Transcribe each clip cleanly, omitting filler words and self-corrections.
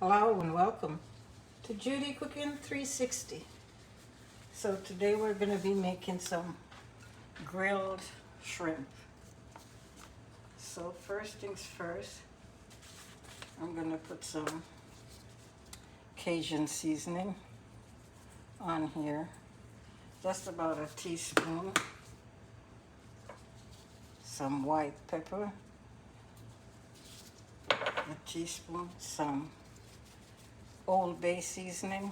Hello and welcome to Judy Cooking 360. So today we're going to be making some grilled shrimp. So first things first, I'm going to put some Cajun seasoning on here. Just about a teaspoon. Some white pepper. A teaspoon. Some Old Bay seasoning.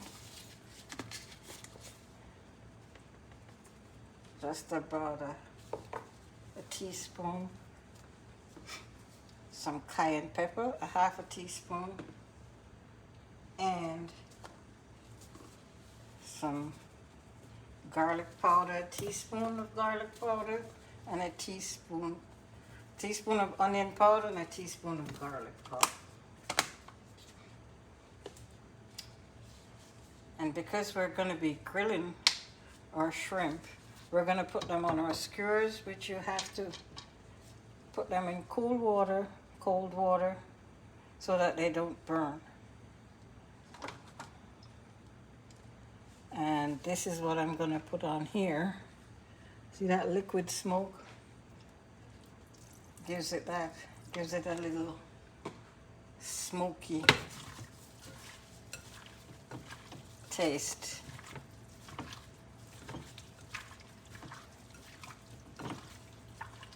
Just about a teaspoon. Some cayenne pepper, a half a teaspoon. And some garlic powder, a teaspoon of garlic powder, and a teaspoon of onion powder, and a teaspoon of garlic powder. And because we're going to be grilling our shrimp, we're going to put them on our skewers, which you have to put them in cold water, so that they don't burn. And this is what I'm going to put on here. See that liquid smoke? Gives it a little smoky taste.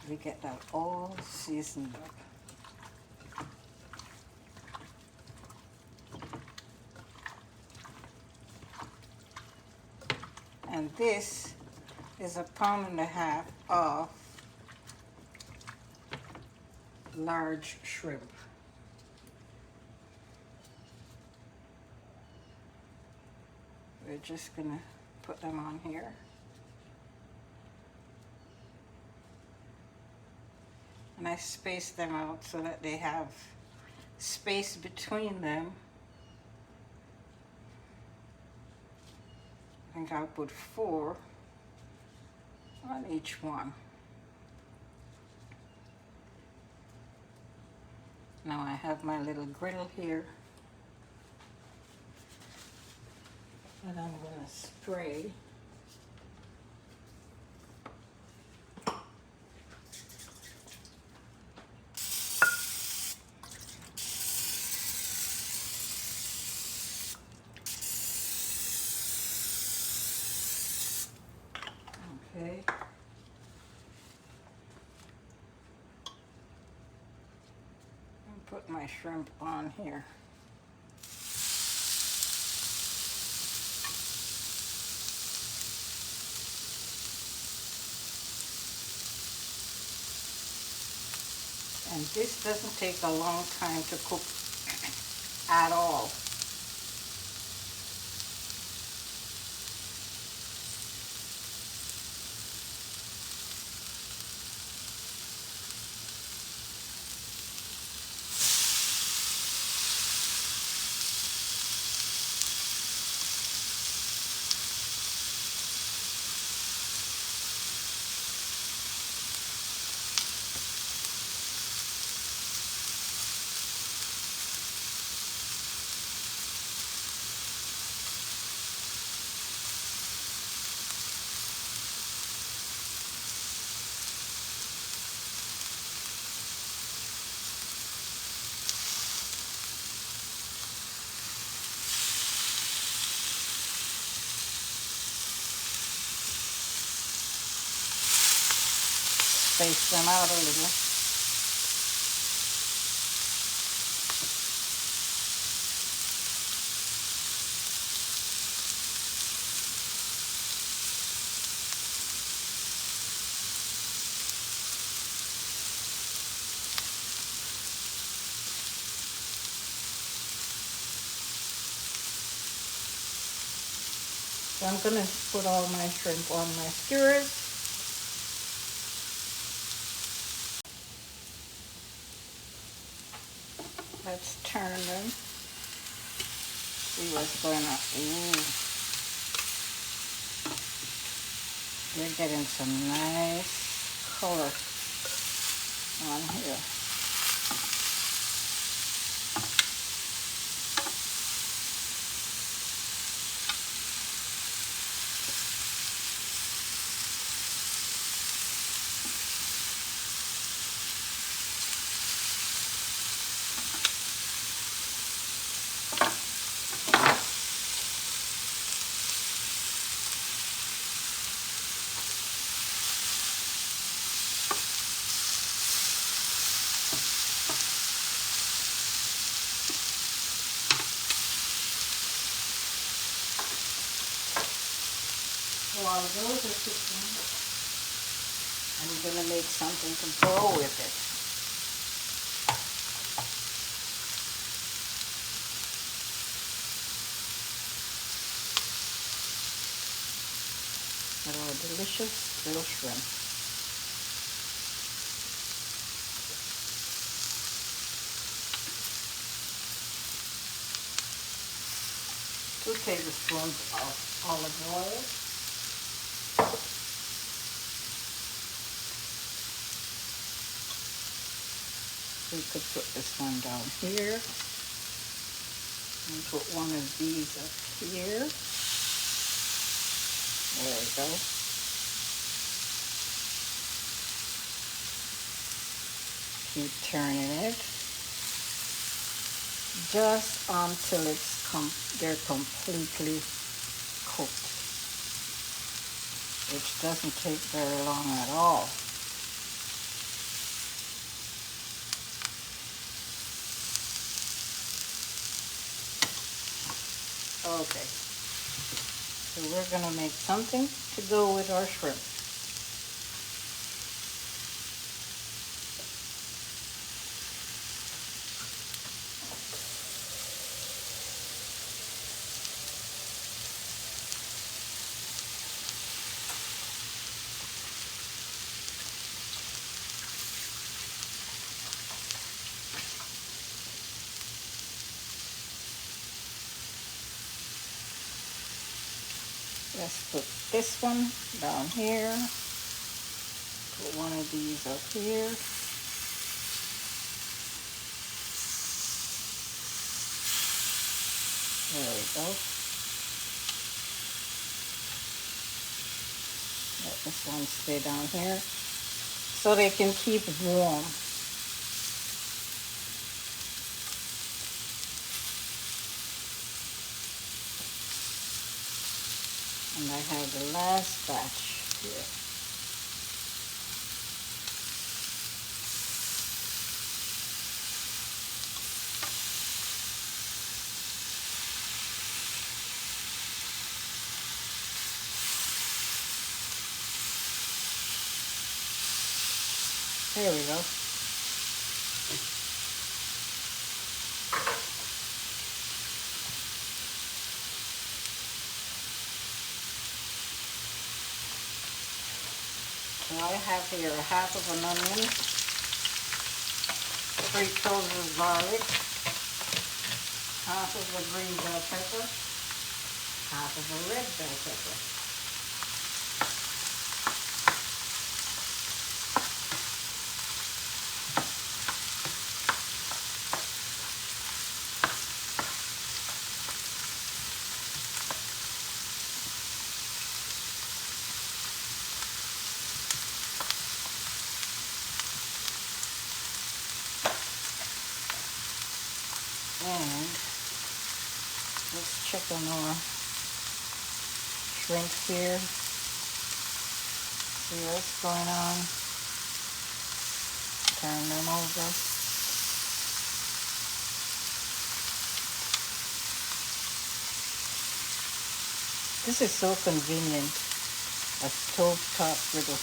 We get that all seasoned up. And this is 1.5 pounds of large shrimp. We're just gonna put them on here. And I space them out so that they have space between them. I think I'll put 4 on each one. Now I have my little griddle here. And I'm going to spray okay. And put my shrimp on here. And this doesn't take a long time to cook at all. Space them out a little. So I'm going to put all my shrimp on my skewers. Let's turn them. See what's going on. Ooh. We're getting some nice color on here. While those are cooking, I'm going to make something to go with it. With our delicious little shrimp. 2 tablespoons of olive oil. We could put this one down here and put one of these up here. There we go. Keep turning it just until they're completely cooked, which doesn't take very long at all. Okay, so we're going to make something to go with our shrimp. Let's put this one down here. Put one of these up here. There we go. Let this one stay down here so they can keep warm. And I have the last batch here. There we go. So I have here a half of an onion, 3 cloves of garlic, half of a green bell pepper, half of a red bell pepper. And let's check on our shrimp here. See what's going on. Turn them over. This is so convenient. A stovetop griddle.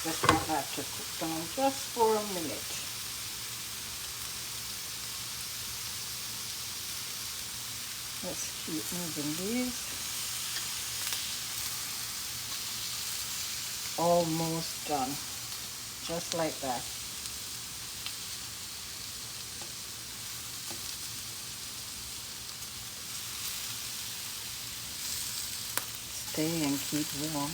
Just want that to cook down just for a minute. Let's keep moving these. Almost done. Just like that. Stay and keep warm.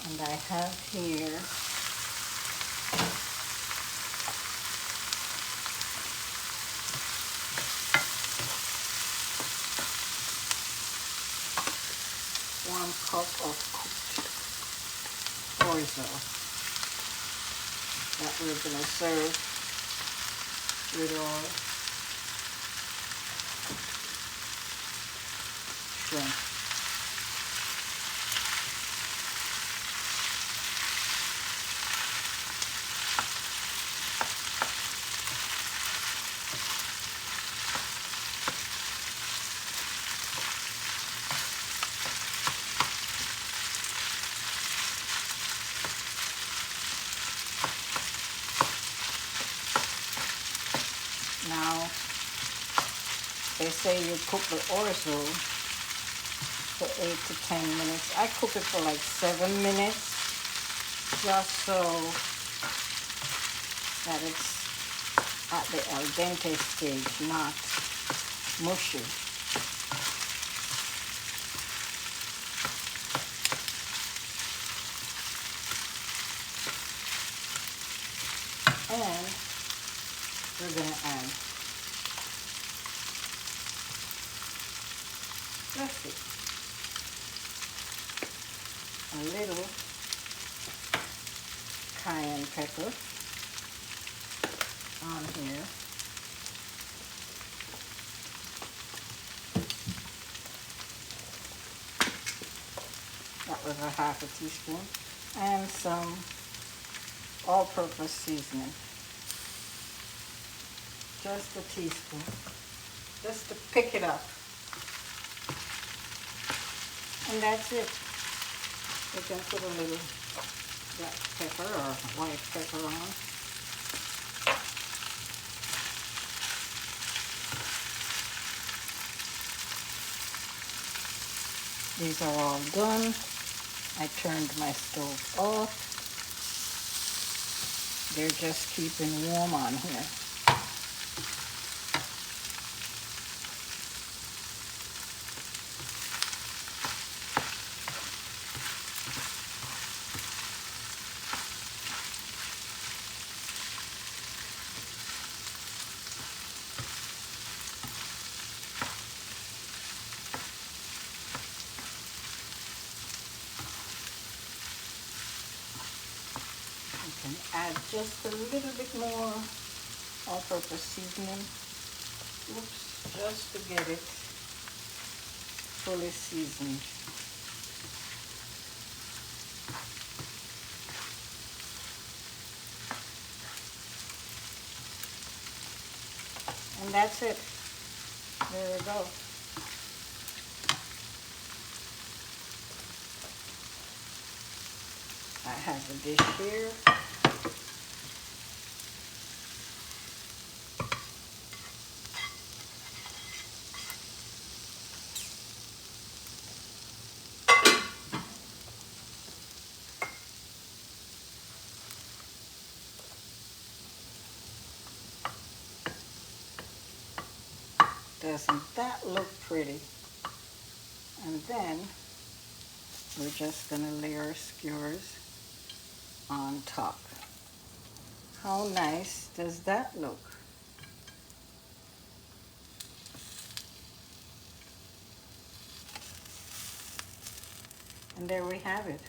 And I have here cup of cooked orzo that we're going to serve with our shrimp. Now, they say you cook the orzo for 8 to 10 minutes. I cook it for like 7 minutes, just so that it's at the al dente stage, not mushy. And we're going to add, let's see, a little cayenne pepper on here. That was a half a teaspoon. And some all-purpose seasoning. Just a teaspoon. Just to pick it up. And that's it. You can put a little black pepper or white pepper on. These are all done. I turned my stove off. They're just keeping warm on here. And add just a little bit more all-purpose seasoning. Oops, just to get it fully seasoned. And that's it. There we go. I have a dish here. Doesn't that look pretty? And then we're just gonna layer our skewers on top. How nice does that look? And there we have it.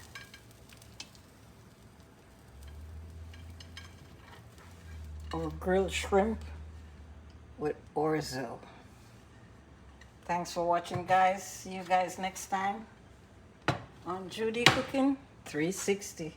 Or grilled shrimp with orzo. Thanks for watching, guys. See you guys next time on Judy Cooking 360.